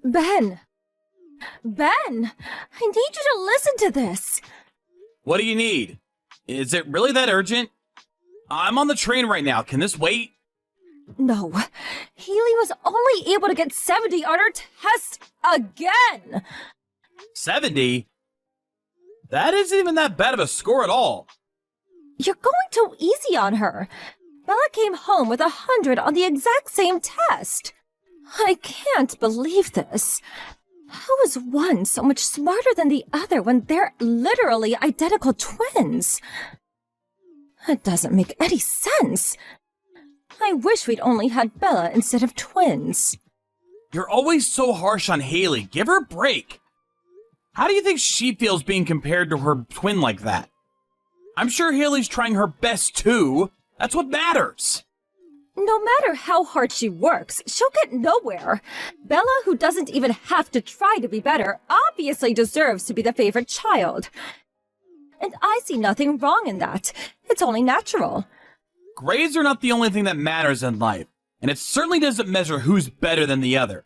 Ben! Ben! I need you to listen to this! What do you need? Is it really that urgent? I'm on the train right now. Can this wait? No. Haley was only able to get 70 on her test again! 70? That isn't even that bad of a score at all. You're going too easy on her. Bella came home with 100 on the exact same test. I can't believe this. How is one so much smarter than the other when they're literally identical twins? It doesn't make any sense. I wish we'd only had Bella instead of twins. You're always so harsh on Haley. Give her a break. How do you think she feels being compared to her twin like that? I'm sure Haley's trying her best too. That's what matters. No matter how hard she works, she'll get nowhere. Bella, who doesn't even have to try to be better, obviously deserves to be the favorite child. And I see nothing wrong in that. It's only natural. Grades are not the only thing that matters in life, and it certainly doesn't measure who's better than the other.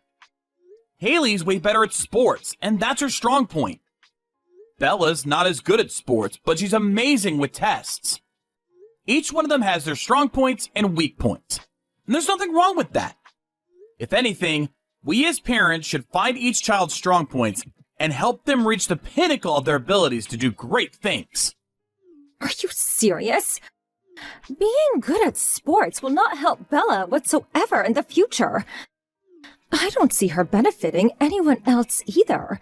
Haley's way better at sports, and that's her strong point. Bella's not as good at sports, but she's amazing with tests. Each one of them has their strong points and weak points, and there's nothing wrong with that. If anything, we as parents should find each child's strong points and help them reach the pinnacle of their abilities to do great things. Are you serious? Being good at sports will not help Bella whatsoever in the future. I don't see her benefiting anyone else either.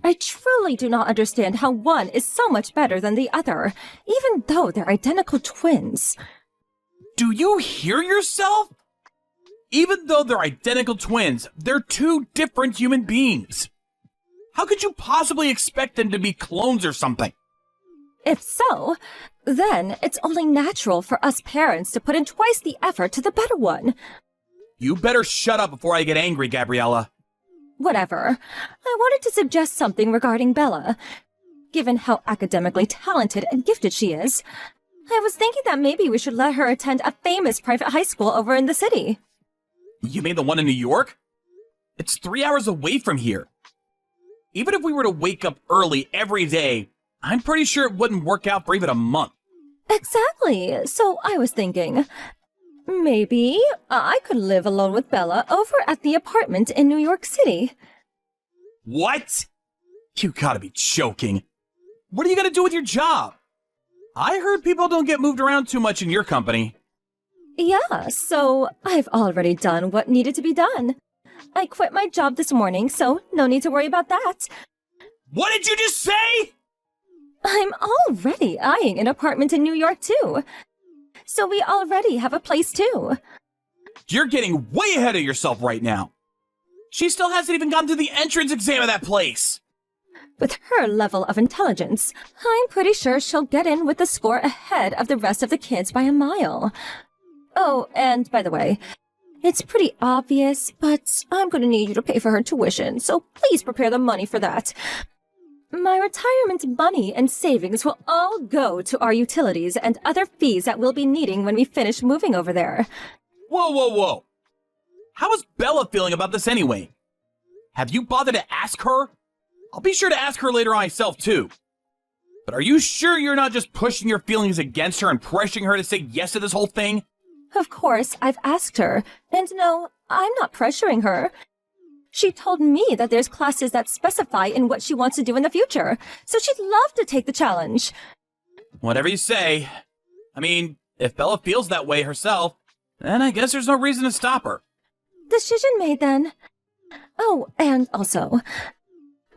I truly do not understand how one is so much better than the other, even though they're identical twins. Do you hear yourself? Even though they're identical twins, they're two different human beings. How could you possibly expect them to be clones or something? If so, then it's only natural for us parents to put in twice the effort to the better one. You better shut up before I get angry, Gabriella. Whatever. I wanted to suggest something regarding Bella. Given how academically talented and gifted she is, I was thinking that maybe we should let her attend a famous private high school over in the city. You mean the one in New York? It's 3 hours away from here. Even if we were to wake up early every day, I'm pretty sure it wouldn't work out for even a month. Exactly. So I was thinking, maybe I could live alone with Bella over at the apartment in New York City. What? You gotta be joking. What are you gonna do with your job? I heard people don't get moved around too much in your company. Yeah, so I've already done what needed to be done. I quit my job this morning, so no need to worry about that. What did you just say? I'm already eyeing an apartment in New York, too. So we already have a place, too. You're getting way ahead of yourself right now. She still hasn't even gotten to the entrance exam of that place. With her level of intelligence, I'm pretty sure she'll get in with the score ahead of the rest of the kids by a mile. Oh, and by the way, it's pretty obvious, but I'm going to need you to pay for her tuition, so please prepare the money for that. My retirement money and savings will all go to our utilities and other fees that we'll be needing when we finish moving over there. Whoa, whoa, whoa. How is Bella feeling about this anyway? Have you bothered to ask her? I'll be sure to ask her later on myself too. But are you sure you're not just pushing your feelings against her and pressuring her to say yes to this whole thing? Of course, I've asked her, and no, I'm not pressuring her. She told me that there's classes that specify in what she wants to do in the future, so she'd love to take the challenge. Whatever you say. I mean, if Bella feels that way herself, then I guess there's no reason to stop her. Decision made then. Oh, and also,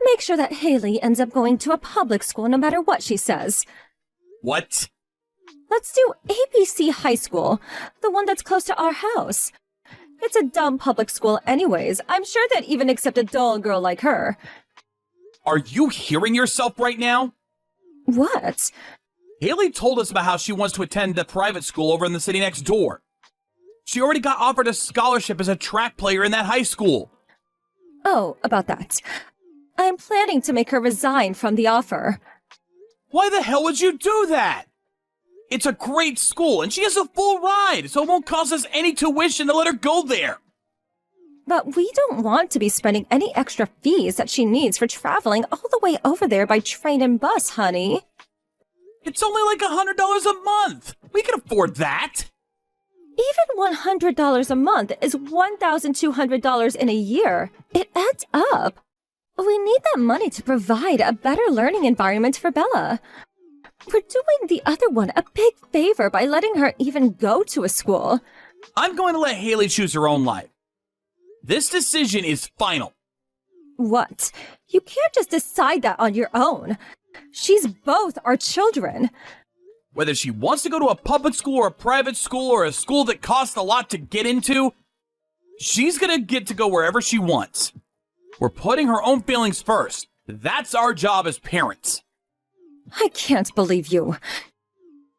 make sure that Haley ends up going to a public school no matter what she says. What? Let's do ABC High School, the one that's close to our house. It's a dumb public school anyways. I'm sure they'd even accept a dull girl like her. Are you hearing yourself right now? What? Haley told us about how she wants to attend the private school over in the city next door. She already got offered a scholarship as a track player in that high school. Oh, about that. I'm planning to make her resign from the offer. Why the hell would you do that? It's a great school, and she has a full ride, so it won't cost us any tuition to let her go there. But we don't want to be spending any extra fees that she needs for traveling all the way over there by train and bus, honey. It's only like $100 a month. We can afford that. Even $100 a month is $1,200 in a year. It adds up. We need that money to provide a better learning environment for Bella. We're doing the other one a big favor by letting her even go to a school. I'm going to let Haley choose her own life. This decision is final. What? You can't just decide that on your own. She's both our children. Whether she wants to go to a public school or a private school or a school that costs a lot to get into, she's gonna get to go wherever she wants. We're putting her own feelings first. That's our job as parents. I can't believe you.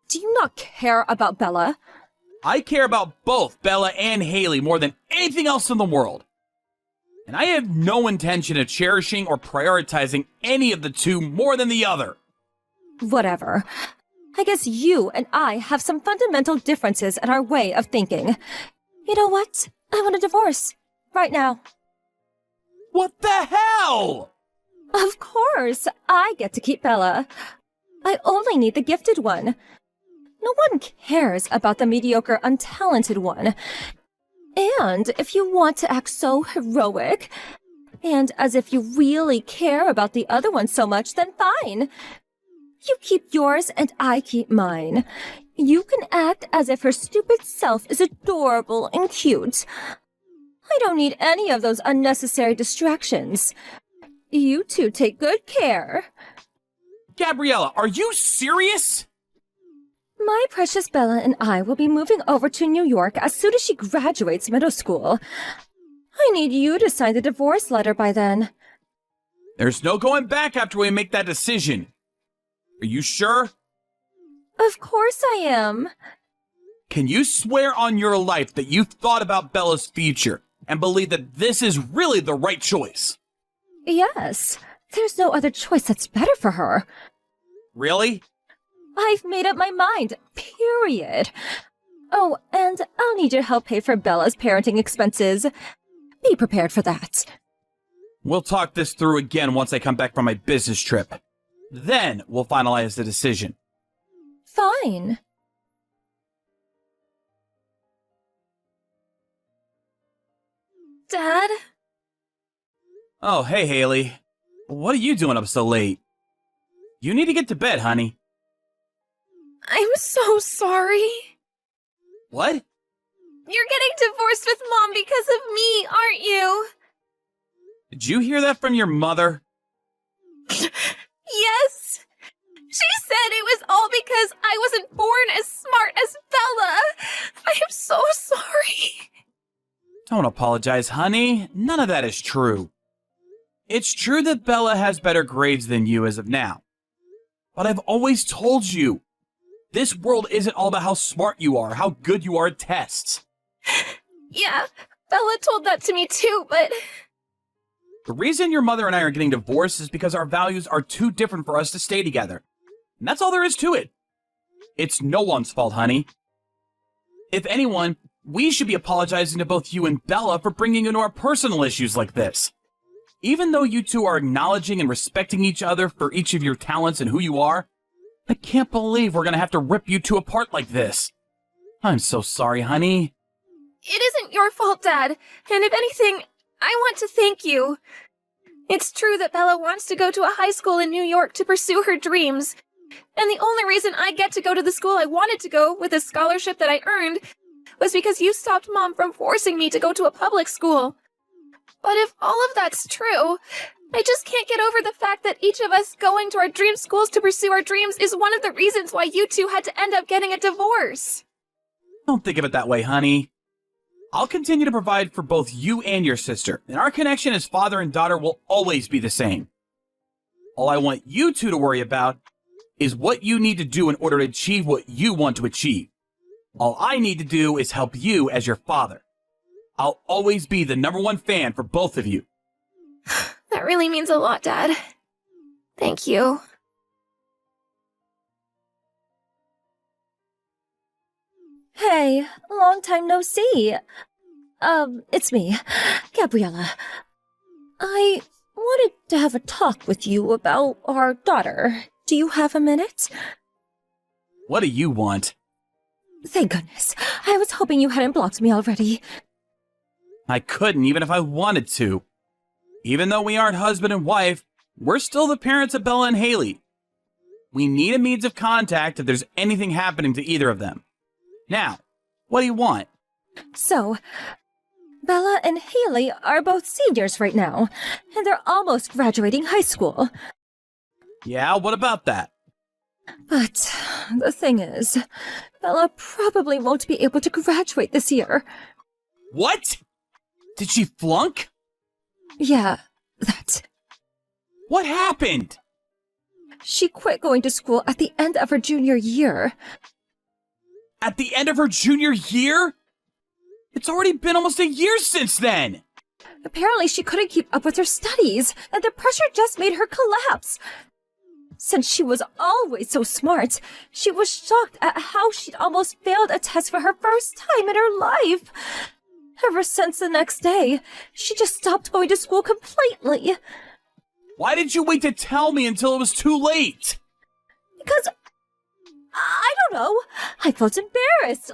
Do you not care about Bella? I care about both Bella and Haley more than anything else in the world. And I have no intention of cherishing or prioritizing any of the two more than the other. Whatever. I guess you and I have some fundamental differences in our way of thinking. You know what? I want a divorce. Right now. What the hell? Of course, I get to keep Bella. I only need the gifted one. No one cares about the mediocre, untalented one. And if you want to act so heroic, and as if you really care about the other one so much, then fine. You keep yours and I keep mine. You can act as if her stupid self is adorable and cute. I don't need any of those unnecessary distractions. You two take good care. Gabriella, are you serious? My precious Bella and I will be moving over to New York as soon as she graduates middle school. I need you to sign the divorce letter by then. There's no going back after we make that decision. Are you sure? Of course I am. Can you swear on your life that you've thought about Bella's future and believe that this is really the right choice? Yes. There's no other choice that's better for her. Really? I've made up my mind, period. Oh, and I'll need your help pay for Bella's parenting expenses. Be prepared for that. We'll talk this through again once I come back from my business trip. Then we'll finalize the decision. Fine. Dad? Oh, hey, Haley. What are you doing up so late? You need to get to bed, honey. I'm so sorry. What? You're getting divorced with Mom because of me, aren't you? Did you hear that from your mother? Yes. She said it was all because I wasn't born as smart as Bella. I am so sorry. Don't apologize, honey. None of that is true. It's true that Bella has better grades than you as of now. But I've always told you, this world isn't all about how smart you are, how good you are at tests. Yeah, Bella told that to me too, but... The reason your mother and I are getting divorced is because our values are too different for us to stay together. And that's all there is to it. It's no one's fault, honey. If anyone, we should be apologizing to both you and Bella for bringing into our personal issues like this. Even though you two are acknowledging and respecting each other for each of your talents and who you are, I can't believe we're gonna have to rip you two apart like this. I'm so sorry, honey. It isn't your fault, Dad. And if anything, I want to thank you. It's true that Bella wants to go to a high school in New York to pursue her dreams. And the only reason I get to go to the school I wanted to go with a scholarship that I earned was because you stopped Mom from forcing me to go to a public school. But if all of that's true, I just can't get over the fact that each of us going to our dream schools to pursue our dreams is one of the reasons why you two had to end up getting a divorce. Don't think of it that way, honey. I'll continue to provide for both you and your sister, and our connection as father and daughter will always be the same. All I want you two to worry about is what you need to do in order to achieve what you want to achieve. All I need to do is help you as your father. I'll always be the #1 fan for both of you. That really means a lot, Dad. Thank you. Hey, long time no see. it's me, Gabriella. I wanted to have a talk with you about our daughter. Do you have a minute? What do you want? Thank goodness. I was hoping you hadn't blocked me already. I couldn't even if I wanted to. Even though we aren't husband and wife, we're still the parents of Bella and Haley. We need a means of contact if there's anything happening to either of them. Now, what do you want? So, Bella and Haley are both seniors right now, and they're almost graduating high school. Yeah, what about that? But the thing is, Bella probably won't be able to graduate this year. What? Did she flunk? Yeah, that. What happened? She quit going to school at the end of her junior year. At the end of her junior year? It's already been almost a year since then! Apparently she couldn't keep up with her studies, and the pressure just made her collapse. Since she was always so smart, she was shocked at how she'd almost failed a test for her first time in her life. Ever since the next day, she just stopped going to school completely. Why did you wait to tell me until it was too late? Because, I don't know, I felt embarrassed.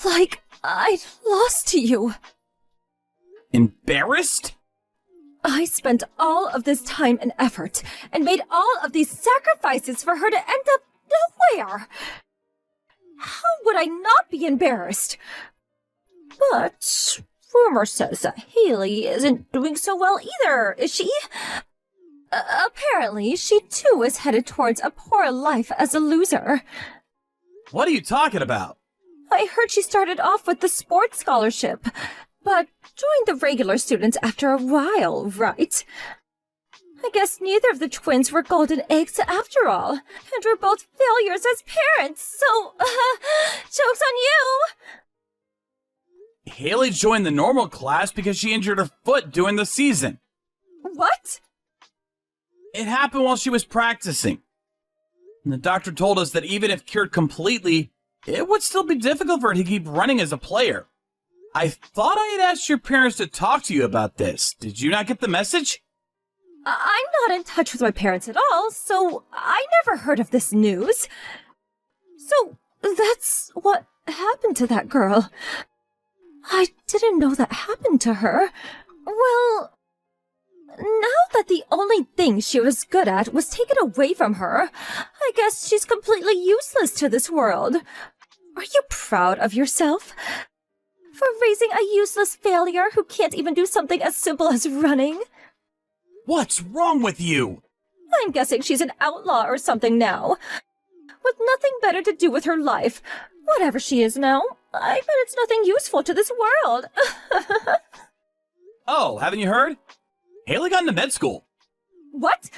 Like I'd lost to you. Embarrassed? I spent all of this time and effort and made all of these sacrifices for her to end up nowhere. How would I not be embarrassed? But rumor says that Haley isn't doing so well either, is she? Apparently, she too is headed towards a poor life as a loser. What are you talking about? I heard she started off with the sports scholarship, but joined the regular students after a while, right? I guess neither of the twins were golden eggs after all, and we're both failures as parents, so, joke's on you! Haley joined the normal class because she injured her foot during the season. What? It happened while she was practicing. And the doctor told us that even if cured completely, it would still be difficult for her to keep running as a player. I thought I had asked your parents to talk to you about this. Did you not get the message? I'm not in touch with my parents at all, so I never heard of this news. So, that's what happened to that girl. I didn't know that happened to her. Well, now that the only thing she was good at was taken away from her, I guess she's completely useless to this world. Are you proud of yourself? For raising a useless failure who can't even do something as simple as running? What's wrong with you? I'm guessing she's an outlaw or something now. With nothing better to do with her life. Whatever she is now, I bet it's nothing useful to this world. Oh, haven't you heard? Haley got into med school. What?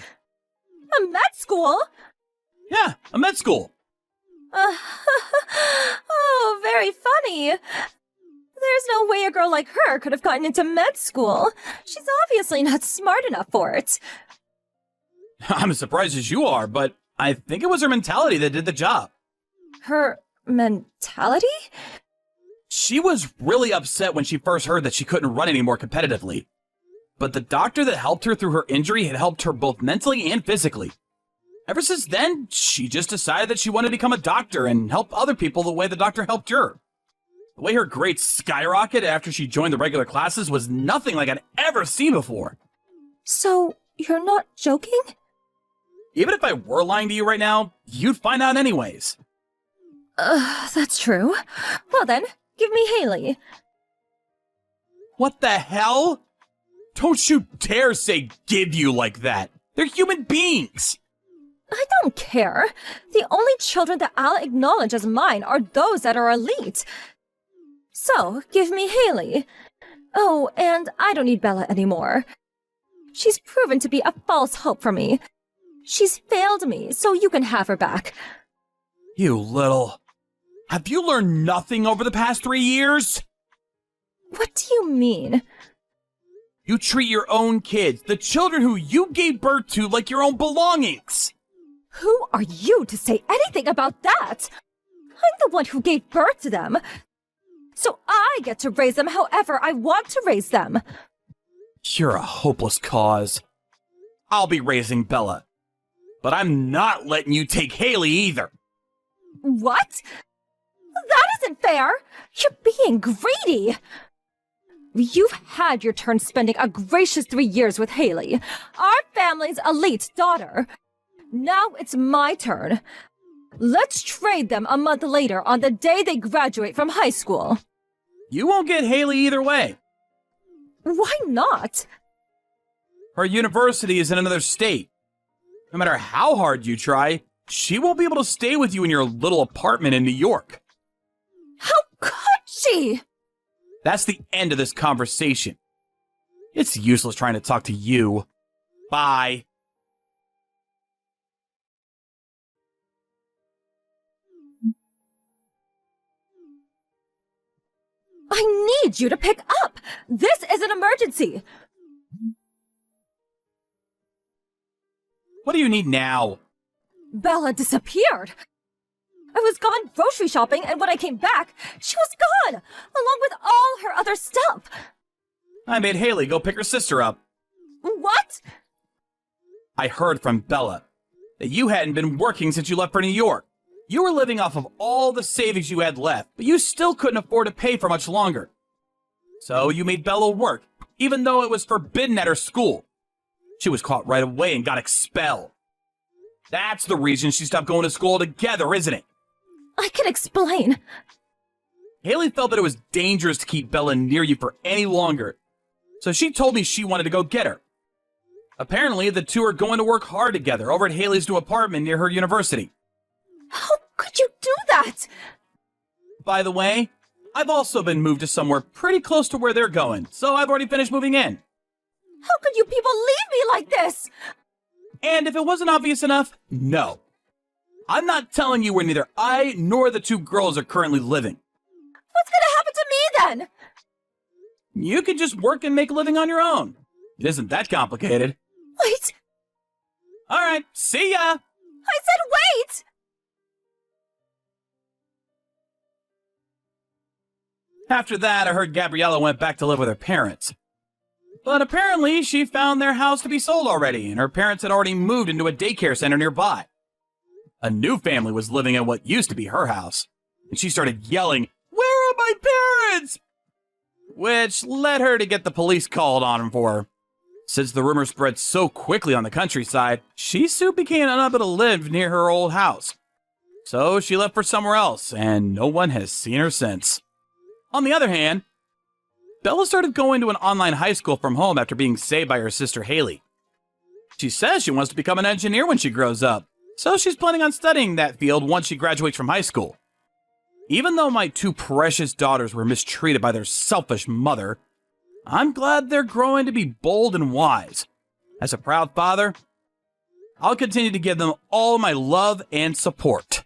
A med school? Yeah, a med school. Oh, very funny. There's no way a girl like her could have gotten into med school. She's obviously not smart enough for it. I'm as surprised as you are, but I think it was her mentality that did the job. Her mentality? She was really upset when she first heard that she couldn't run anymore competitively. But the doctor that helped her through her injury had helped her both mentally and physically. Ever since then, she just decided that she wanted to become a doctor and help other people the way the doctor helped her. The way her grades skyrocketed after she joined the regular classes was nothing like I'd ever seen before. So, you're not joking? Even if I were lying to you right now, you'd find out anyways. That's true. Well then, give me Haley. What the hell? Don't you dare say give you like that. They're human beings. I don't care. The only children that I'll acknowledge as mine are those that are elite. So, give me Haley. Oh, and I don't need Bella anymore. She's proven to be a false hope for me. She's failed me, so you can have her back. You little... Have you learned nothing over the past 3 years? What do you mean? You treat your own kids, the children who you gave birth to, like your own belongings. Who are you to say anything about that? I'm the one who gave birth to them. so I get to raise them however I want to raise them. You're a hopeless cause. I'll be raising Bella. But I'm not letting you take Haley either. What? That isn't fair! You're being greedy! You've had your turn spending a gracious 3 years with Haley, our family's elite daughter. Now it's my turn. Let's trade them a month later on the day they graduate from high school. You won't get Haley either way. Why not? Her university is in another state. No matter how hard you try, she won't be able to stay with you in your little apartment in New York. How could she? That's the end of this conversation. It's useless trying to talk to you. Bye. I need you to pick up! This is an emergency! What do you need now? Bella disappeared! I was gone grocery shopping, and when I came back, she was gone! Along with all her other stuff! I made Haley go pick her sister up. What? I heard from Bella that you hadn't been working since you left for New York. You were living off of all the savings you had left, but you still couldn't afford to pay for much longer. So you made Bella work, even though it was forbidden at her school. She was caught right away and got expelled. That's the reason she stopped going to school altogether, isn't it? I can explain. Haley felt that it was dangerous to keep Bella near you for any longer, so she told me she wanted to go get her. Apparently, the two are going to work hard together over at Haley's new apartment near her university. How could you do that? By the way, I've also been moved to somewhere pretty close to where they're going, so I've already finished moving in. How could you people leave me like this? And if it wasn't obvious enough, no. I'm not telling you where neither I nor the two girls are currently living. What's gonna happen to me then? You can just work and make a living on your own. It isn't that complicated. Wait, Alright, see ya! I said wait! After that, I heard Gabriella went back to live with her parents. But apparently, she found their house to be sold already, and her parents had already moved into a daycare center nearby. A new family was living at what used to be her house, and she started yelling, "Where are my parents?" Which led her to get the police called on for her. Since the rumor spread so quickly on the countryside, she soon became unable to live near her old house. So she left for somewhere else, and no one has seen her since. On the other hand, Bella started going to an online high school from home after being saved by her sister Haley. She says she wants to become an engineer when she grows up, so she's planning on studying that field once she graduates from high school. Even though my two precious daughters were mistreated by their selfish mother, I'm glad they're growing to be bold and wise. As a proud father, I'll continue to give them all my love and support.